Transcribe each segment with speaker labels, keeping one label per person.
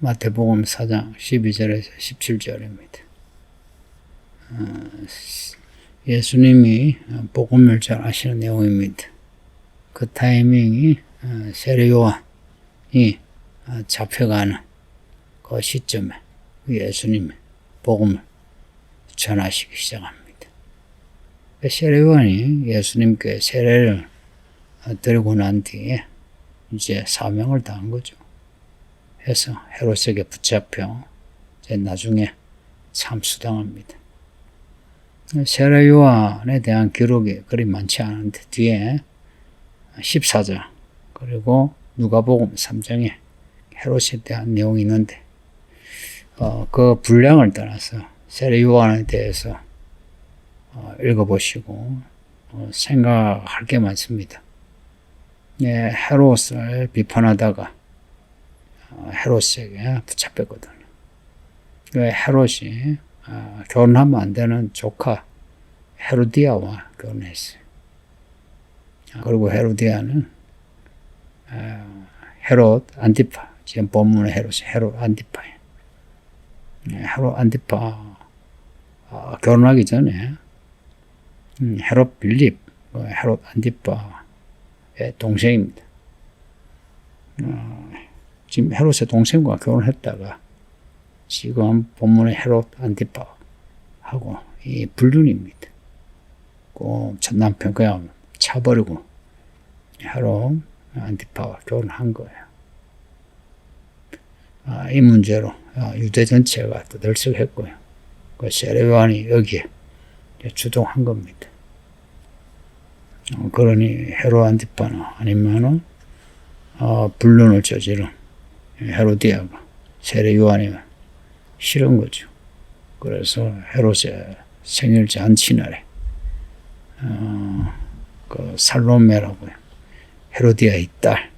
Speaker 1: 마태복음 4장 12절에서 17절입니다. 예수님이 복음을 전하시는 내용입니다. 그 타이밍이 세례 요한이 잡혀가는 그 시점에 예수님이 복음을 전하시기 시작합니다. 세례 요한이 예수님께 세례를 드리고 난 뒤에 이제 사명을 다한 거죠. 해서 헤롯에게 붙잡혀 이제 나중에 참수당합니다. 세례 요한에 대한 기록이 그리 많지 않은데 뒤에 14장 그리고 누가복음 3장에 헤롯에 대한 내용이 있는데 그 분량을 떠나서 세례 요한에 대해서 읽어보시고 생각할 게 많습니다. 헤롯을 비판하다가 헤롯에게 붙잡혔거든요. 헤롯이 결혼하면 안 되는 조카 헤로디아와 결혼했어요. 그리고 헤로디아는 헤롯 안티파, 지금 본문의 헤롯이 헤롯 안티파예요. 헤롯 안티파 결혼하기 전에 헤롯 빌립, 헤롯 안티파의 동생입니다. 지금 헤롯의 동생과 결혼했다가 지금 본문의 헤롯 안티파하고 이 불륜입니다. 그 첫 남편 그냥 차버리고 헤롯 안티파와 결혼한 거예요. 이 문제로 유대 전체가 또 들썩했고요. 그 세례 요한이 여기에 주동한 겁니다. 그러니 헤롯 안티파는 아니면은 불륜을 저지른 헤로디아가 세례 요한이 싫은 거죠. 그래서 헤롯의 생일 잔치날에 그 살로메라고요. 헤로디아의 딸,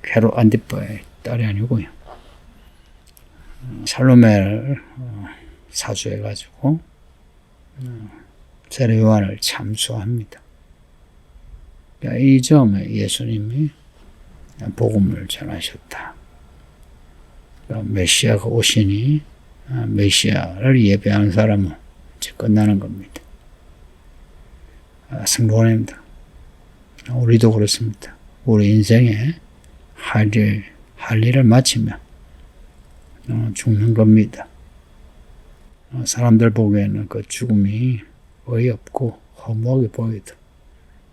Speaker 1: 헤롯 안티파의 딸이 아니고요. 살로메를 사주해가지고 세례 요한을 참수합니다. 이 점에 예수님이 복음을 전하셨다. 메시아가 오시니 메시아를 예배하는 사람은 이제 끝나는 겁니다. 승론입니다. 우리도 그렇습니다. 우리 인생에 할 일을 마치면 죽는 겁니다. 사람들 보기에는 그 죽음이 어이없고 허무하게 보여도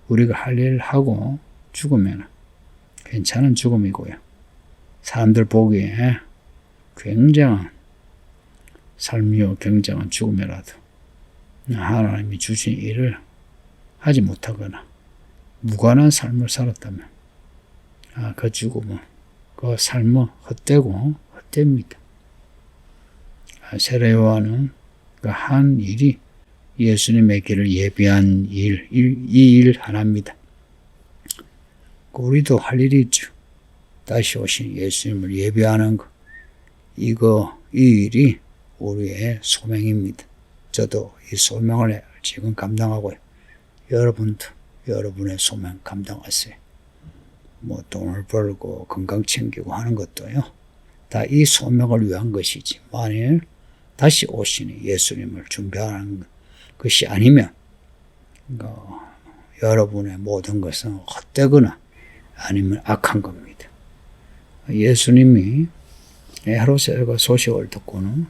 Speaker 1: 우리가 할 일을 하고 죽으면 괜찮은 죽음이고요. 사람들 보기에 굉장한 삶이요 굉장한 죽음이라도 하나님이 주신 일을 하지 못하거나 무관한 삶을 살았다면 그 죽음은 그 삶은 헛되고 헛됩니다. 세례 요한은 그 한 일이 예수님의 길을 예비한 이 일 하나입니다. 우리도 할 일이 있죠. 다시 오신 예수님을 예배하는 것. 이 일이 우리의 소명입니다. 저도 이 소명을 지금 감당하고요. 여러분도 여러분의 소명 감당하세요. 돈을 벌고 건강 챙기고 하는 것도요. 다 이 소명을 위한 것이지. 만일 다시 오시는 예수님을 준비하는 것이 아니면 여러분의 모든 것은 헛되거나 아니면 악한 겁니다. 예수님이 헤롯의 소식을 듣고는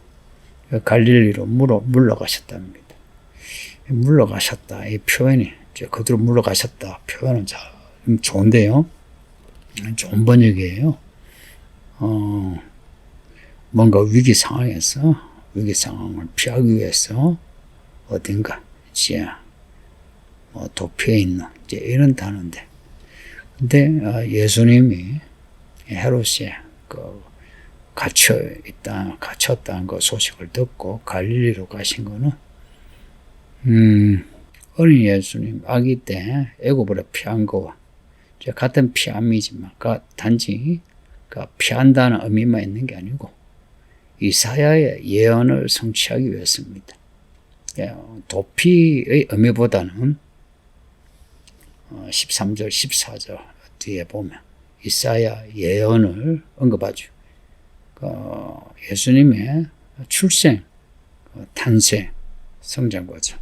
Speaker 1: 갈릴리로 물러가셨답니다. 물러가셨다. 이 표현이 그대로 물러가셨다. 표현은 참 좋은데요. 좋은 번역이에요. 뭔가 위기 상황을 피하기 위해서 어딘가 이제 도피해 있는 이제 이런 단어인데, 근데 예수님이 헤롯이 갇혔다는 그 소식을 듣고 갈릴리로 가신 거는 어린 예수님 아기 때 애굽으로 피한 거와 같은 피함이지만 단지 피한다는 의미만 있는 게 아니고 이사야의 예언을 성취하기 위해서입니다. 도피의 의미보다는 13절, 14절 뒤에 보면 이사야 예언을 언급하죠. 예수님의 출생, 탄생, 성장 과정,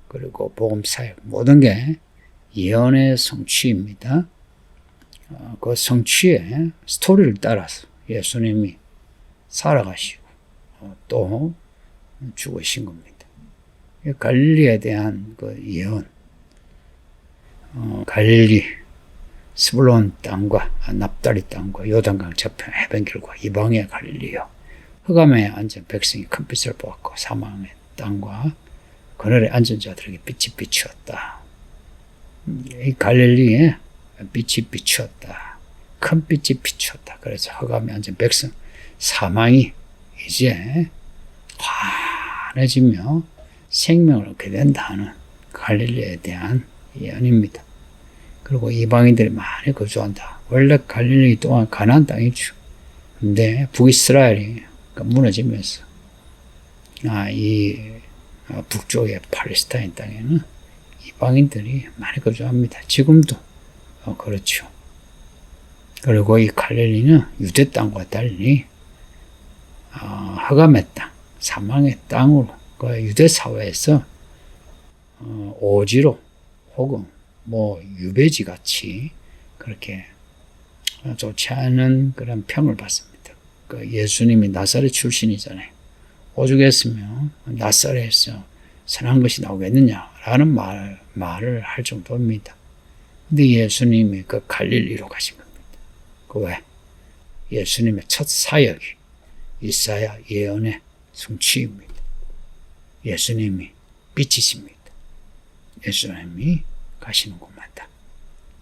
Speaker 1: 그리고 복음 사역 모든 게 예언의 성취입니다. 그 성취의 스토리를 따라서 예수님이 살아가시고 또 죽으신 겁니다. 갈릴리에 대한 그 예언, 갈릴리, 스불론 땅과 납달리 땅과 요단강 저편 해변길과 이방의 갈릴리요, 흑암에 앉은 백성이 큰 빛을 보았고 사망의 땅과 그늘에 앉은 자들에게 빛이 비추었다. 이 갈릴리에 빛이 비추었다. 큰 빛이 비추었다. 그래서 흑암에 앉은 백성, 사망이 이제 환해지며 생명을 얻게 된다는 갈릴리에 대한 예언입니다. 그리고 이방인들이 많이 거주한다. 원래 갈릴리 또한 가나안 땅이죠. 근데 북이스라엘이 무너지면서 이 북쪽의 팔레스타인 땅에는 이방인들이 많이 거주합니다. 지금도 그렇죠. 그리고 이 갈릴리는 유대 땅과 달리 흑암의 땅, 사망의 땅으로 그 유대 사회에서 오지로 혹은 유배지 같이 그렇게 좋지 않은 그런 평을 받습니다. 예수님이 나사렛 출신이잖아요. 오죽했으면 나사렛에서 선한 것이 나오겠느냐라는 말을 할 정도입니다. 근데 예수님이 그 갈릴리로 가신 겁니다. 왜? 예수님의 첫 사역이 이사야 예언의 성취입니다. 예수님이 빛이십니다. 예수님이 가시는 곳마다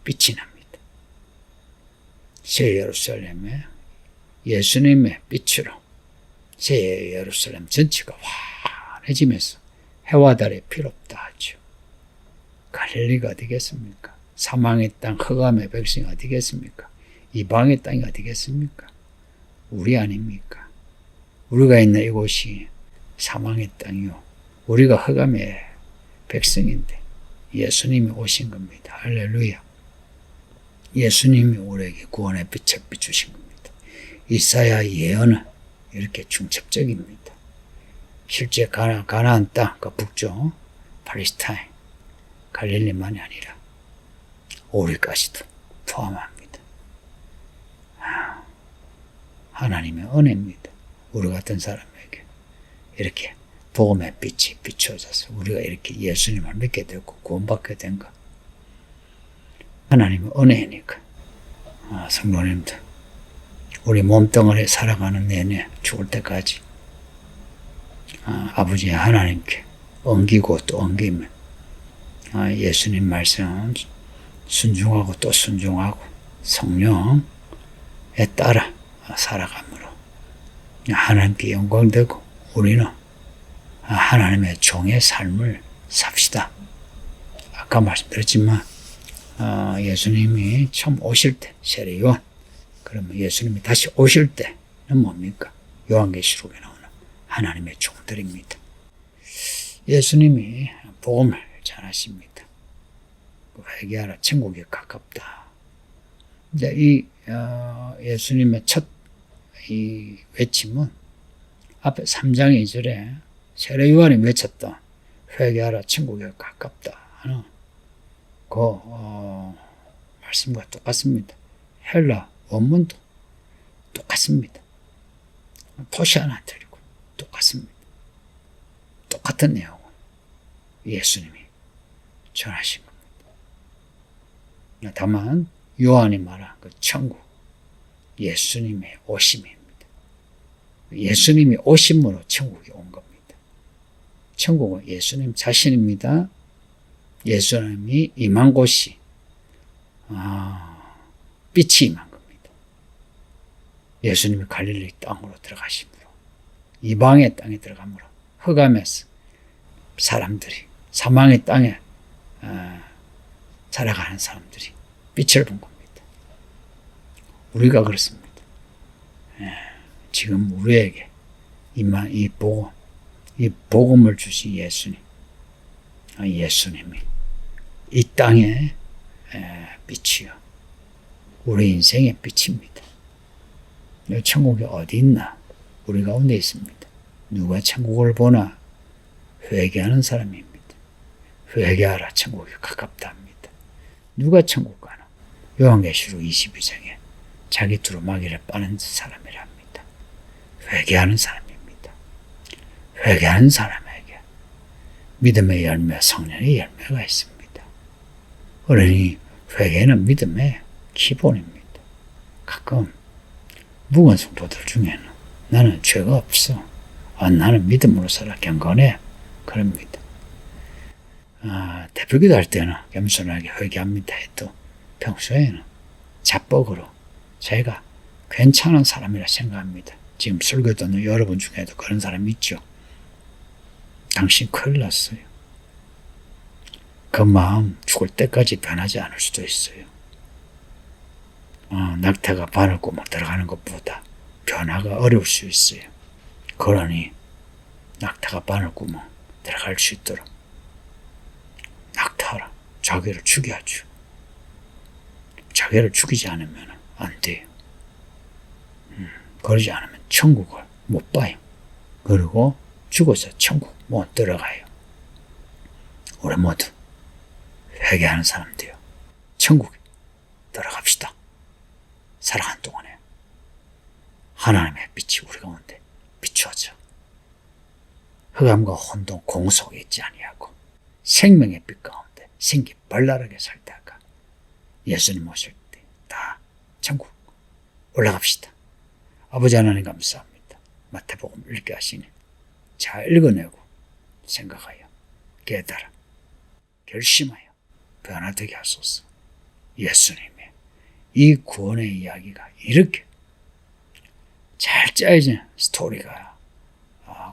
Speaker 1: 빛이 납니다. 새 예루살렘에 예수님의 빛으로 새 예루살렘 전체가 환해지면서 해와 달이 필요 없다 하죠. 갈릴리가 어디겠습니까? 사망의 땅, 흑암의 백성이 어디겠습니까? 이방의 땅이 어디겠습니까? 우리 아닙니까? 우리가 있는 이곳이 사망의 땅이요, 우리가 흑암의 백성인데 예수님이 오신 겁니다. 할렐루야. 예수님이 우리에게 구원의 빛을 비추신 겁니다. 이사야 예언은 이렇게 중첩적입니다. 실제 가나안 땅, 그 북쪽 팔레스타인, 갈릴리만이 아니라 우리까지도 포함합니다. 하나님의 은혜입니다. 우리 같은 사람에게 이렇게 복음의 빛이 비춰져서 우리가 이렇게 예수님을 믿게 되고 구원받게 된 것, 하나님의 은혜니까. 성도님들, 우리 몸뚱아리 살아가는 내내 죽을 때까지 아버지 하나님께 엉기고 또 엉기면 예수님 말씀 순종하고 또 순종하고 성령에 따라 살아감으로 하나님께 영광되고 우리는 하나님의 종의 삶을 삽시다. 아까 말씀드렸지만 예수님이 처음 오실 때 세례요한, 그러면 예수님이 다시 오실 때는 뭡니까? 요한계시록에 나오는 하나님의 종들입니다. 예수님이 복음을 전하십니다. 회개하라, 천국이 가깝다. 이제 이 예수님의 첫 이 외침은 앞에 3장 2절에 세례요한이 외쳤던 회개하라, 천국이 가깝다 하는 그 말씀과 똑같습니다. 헬라 원문도 똑같습니다. 토시 하나 드리고 똑같습니다. 똑같은 내용을 예수님이 전하신 겁니다. 다만 요한이 말한 그 천국, 예수님의 오심입니다. 예수님이 오심으로 천국이 온 겁니다. 천국은 예수님 자신입니다. 예수님이 임한 곳이 빛이 임한 겁니다. 예수님이 갈릴리 땅으로 들어가심으로, 이방의 땅에 들어가므로 흑암에서 사람들이, 사망의 땅에 살아가는 사람들이 빛을 본 겁니다. 우리가 그렇습니다. 지금 우리에게 임한 이 복음, 이 복음을 주신 예수님, 예수님이 이 땅의 빛이요, 우리 인생의 빛입니다. 천국이 어디 있나? 우리 가운데 있습니다. 누가 천국을 보나? 회개하는 사람입니다. 회개하라, 천국이 가깝다 합니다. 누가 천국 가나? 요한계시록 22장에 자기 두루마기를 빠는 사람이라 합니다. 회개하는 사람입니다. 회개하는 사람에게 믿음의 열매, 성령의 열매가 있습니다. 그러니 회개는 믿음의 기본입니다. 가끔 묵은 성도들 중에는 나는 죄가 없어. 나는 믿음으로 살아. 경건해. 그럽니다. 대표기도 할 때는 겸손하게 회개합니다 해도 평소에는 자뻑으로 자기가 괜찮은 사람이라 생각합니다. 지금 설교 듣는 여러분 중에도 그런 사람 있죠. 당신 큰일 났어요. 그 마음 죽을 때까지 변하지 않을 수도 있어요. 낙타가 바늘구멍 들어가는 것보다 변화가 어려울 수 있어요. 그러니 낙타가 바늘구멍 들어갈 수 있도록 낙타라 자기를 죽여야죠. 자기를 죽이지 않으면 안 돼요. 그러지 않으면 천국을 못 봐요. 그리고 죽어서 천국 못 들어가요. 우리 모두 회개하는 사람들요. 천국에 들어갑시다. 살아가는 동안에 하나님의 빛이 우리 가운데 비추어져 흑암과 혼돈 공 속에 있지 아니하고 생명의 빛 가운데 생기 발랄하게 살다가 예수님 오실 때 다 천국 올라갑시다. 아버지 하나님 감사합니다. 마태복음 읽게 하시니 잘 읽어내고 생각하여 깨달아 결심하여 변화되게 하소서. 예수님의 이 구원의 이야기가 이렇게 잘 짜여진 스토리가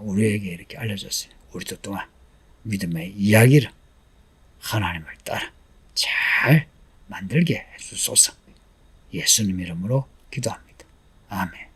Speaker 1: 우리에게 이렇게 알려졌으니 우리도 또한 믿음의 이야기를 하나님을 따라 잘 만들게 해주소서. 예수님 이름으로 기도합니다. 아멘.